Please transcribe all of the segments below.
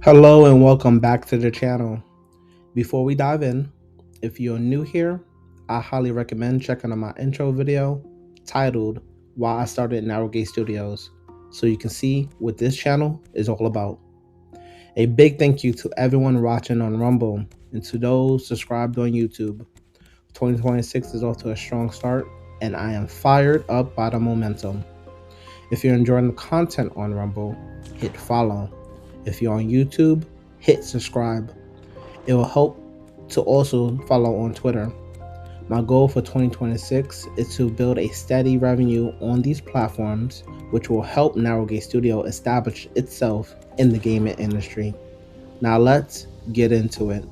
Hello and welcome back to the channel. Before we dive in, if you're new here, I highly recommend checking out my intro video titled Why I Started Narrowgate Studios so you can see what this channel is all about. A big thank you to everyone watching on Rumble and to those subscribed on YouTube. 2026 is off to a strong start and I am fired up by the momentum. If you're enjoying the content on Rumble, hit follow. If you're on YouTube, hit subscribe. It will help to also follow on Twitter. My goal for 2026 is to build a steady revenue on these platforms, which will help Narrowgate Studio establish itself in the gaming industry. Now let's get into it.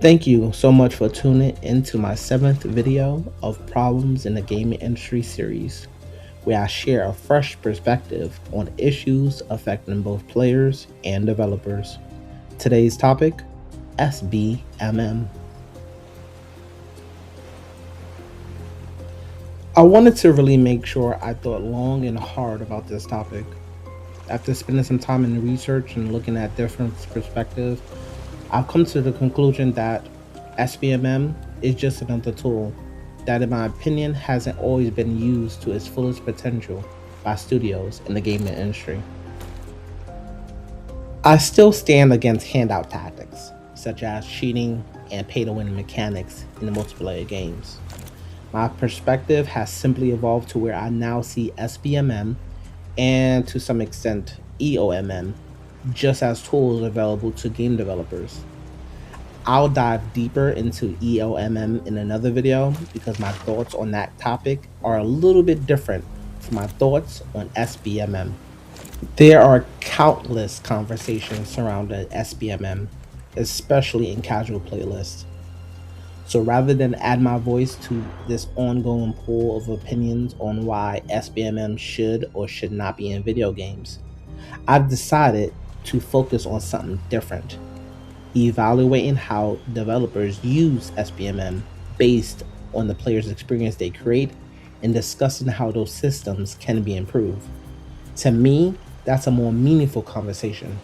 Thank you so much for tuning into my 7th video of Problems in the Gaming Industry series, where I share a fresh perspective on issues affecting both players and developers. Today's topic, SBMM. I wanted to really make sure I thought long and hard about this topic. After spending some time in the research and looking at different perspectives, I've come to the conclusion that SBMM is just another tool that, in my opinion, hasn't always been used to its fullest potential by studios in the gaming industry. I still stand against handout tactics, such as cheating and pay-to-win mechanics in the multiplayer games. My perspective has simply evolved to where I now see SBMM and, to some extent, EOMM just as tools available to game developers. I'll dive deeper into EOMM in another video because my thoughts on that topic are a little bit different from my thoughts on SBMM. There are countless conversations surrounding SBMM, especially in casual playlists. So rather than add my voice to this ongoing pool of opinions on why SBMM should or should not be in video games, I've decided to focus on something different, evaluating how developers use SBMM based on the player's experience they create and discussing how those systems can be improved. To me, that's a more meaningful conversation.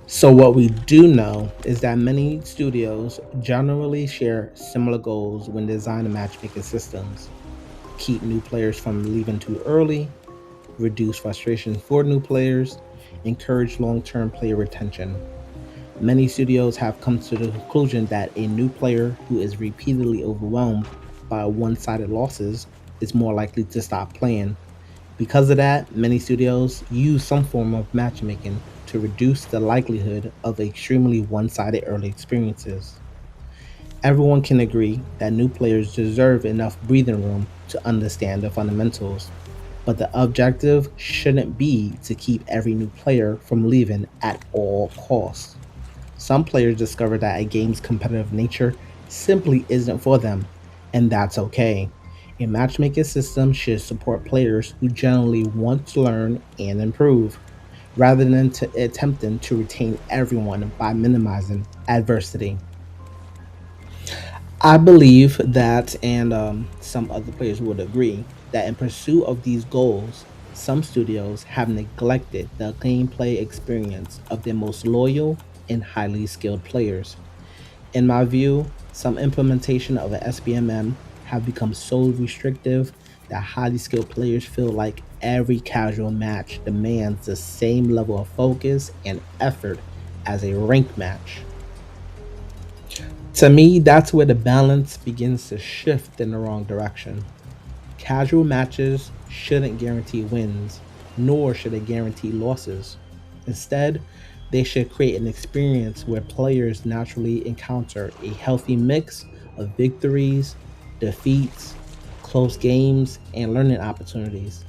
So what we do know is that many studios generally share similar goals when designing matchmaking systems. Keep new players from leaving too early, reduce frustration for new players, encourage long-term player retention. Many studios have come to the conclusion that a new player who is repeatedly overwhelmed by one-sided losses is more likely to stop playing. Because of that, many studios use some form of matchmaking to reduce the likelihood of extremely one-sided early experiences. Everyone can agree that new players deserve enough breathing room to understand the fundamentals, but the objective shouldn't be to keep every new player from leaving at all costs. Some players discover that a game's competitive nature simply isn't for them, and that's okay. A matchmaking system should support players who generally want to learn and improve, rather than attempting to retain everyone by minimizing adversity. I believe that, and some other players would agree, that in pursuit of these goals, some studios have neglected the gameplay experience of their most loyal and highly skilled players. In my view, some implementation of an SBMM have become so restrictive that highly skilled players feel like every casual match demands the same level of focus and effort as a ranked match. To me, that's where the balance begins to shift in the wrong direction. Casual matches shouldn't guarantee wins, nor should they guarantee losses. Instead, they should create an experience where players naturally encounter a healthy mix of victories, defeats, close games, and learning opportunities.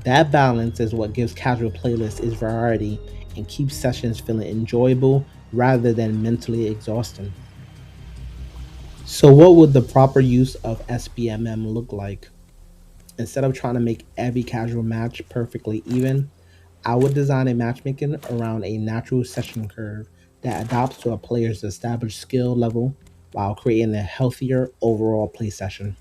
That balance is what gives casual playlists its variety and keeps sessions feeling enjoyable rather than mentally exhausting. So, what would the proper use of SBMM look like? Instead of trying to make every casual match perfectly even, I would design a matchmaking around a natural session curve that adapts to a player's established skill level while creating a healthier overall play session.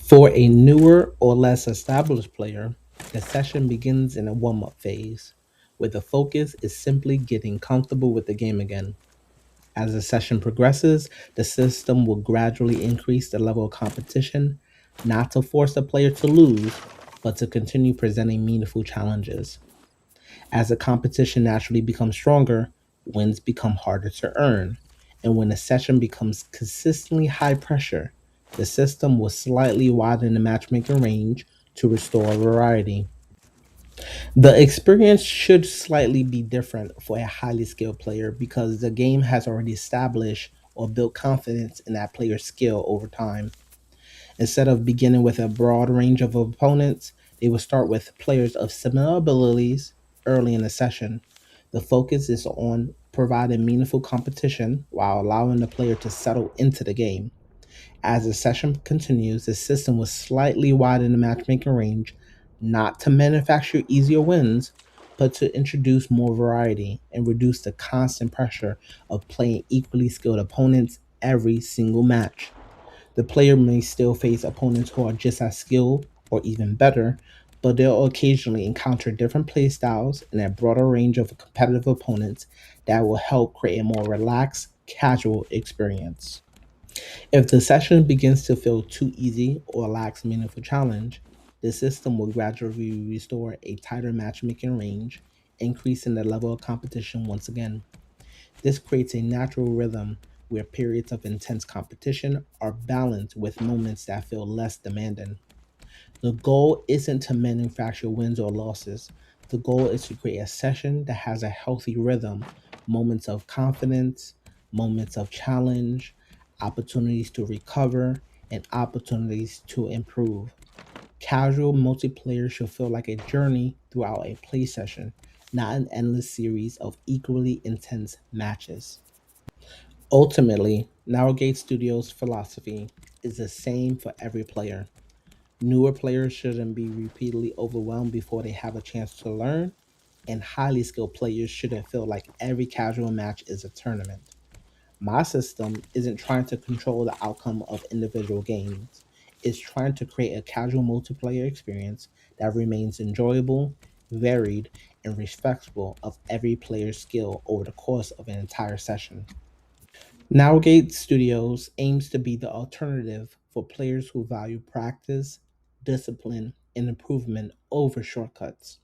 For a newer or less established player, the session begins in a warm up phase, where the focus is simply getting comfortable with the game again. As the session progresses, the system will gradually increase the level of competition, not to force the player to lose, but to continue presenting meaningful challenges. As the competition naturally becomes stronger, wins become harder to earn. And when a session becomes consistently high pressure, the system will slightly widen the matchmaking range to restore variety. The experience should slightly be different for a highly skilled player because the game has already established or built confidence in that player's skill over time. Instead of beginning with a broad range of opponents, they will start with players of similar abilities early in the session. The focus is on providing meaningful competition while allowing the player to settle into the game. As the session continues, the system will slightly widen the matchmaking range, not to manufacture easier wins, but to introduce more variety and reduce the constant pressure of playing equally skilled opponents every single match. The player may still face opponents who are just as skilled or even better, but they'll occasionally encounter different playstyles and a broader range of competitive opponents that will help create a more relaxed, casual experience. If the session begins to feel too easy or lacks meaningful challenge, the system will gradually restore a tighter matchmaking range, increasing the level of competition once again. This creates a natural rhythm where periods of intense competition are balanced with moments that feel less demanding. The goal isn't to manufacture wins or losses. The goal is to create a session that has a healthy rhythm, moments of confidence, moments of challenge, opportunities to recover, and opportunities to improve. Casual multiplayer should feel like a journey throughout a play session, not an endless series of equally intense matches. Ultimately, Narrowgate Studios' philosophy is the same for every player. Newer players shouldn't be repeatedly overwhelmed before they have a chance to learn, and highly skilled players shouldn't feel like every casual match is a tournament. My system isn't trying to control the outcome of individual games, it's trying to create a casual multiplayer experience that remains enjoyable, varied, and respectful of every player's skill over the course of an entire session. Nowgate Studios aims to be the alternative for players who value practice, discipline, and improvement over shortcuts.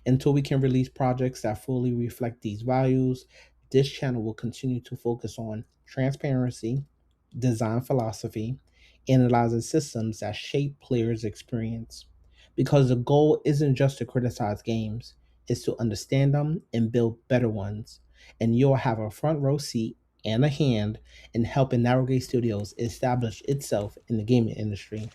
Until we can release projects that fully reflect these values, this channel will continue to focus on transparency, design philosophy, analyzing systems that shape players' experience. Because the goal isn't just to criticize games, it's to understand them and build better ones. And you'll have a front row seat and a hand in helping Narrowgate Studios establish itself in the gaming industry.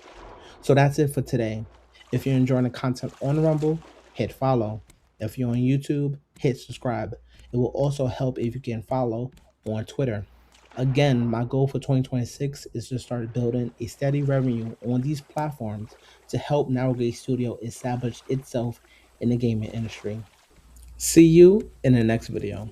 So that's it for today. If you're enjoying the content on Rumble, hit follow. If you're on YouTube, hit subscribe. It will also help if you can follow on Twitter. Again, my goal for 2026 is to start building a steady revenue on these platforms to help Narrowgate Studio establish itself in the gaming industry. See you in the next video.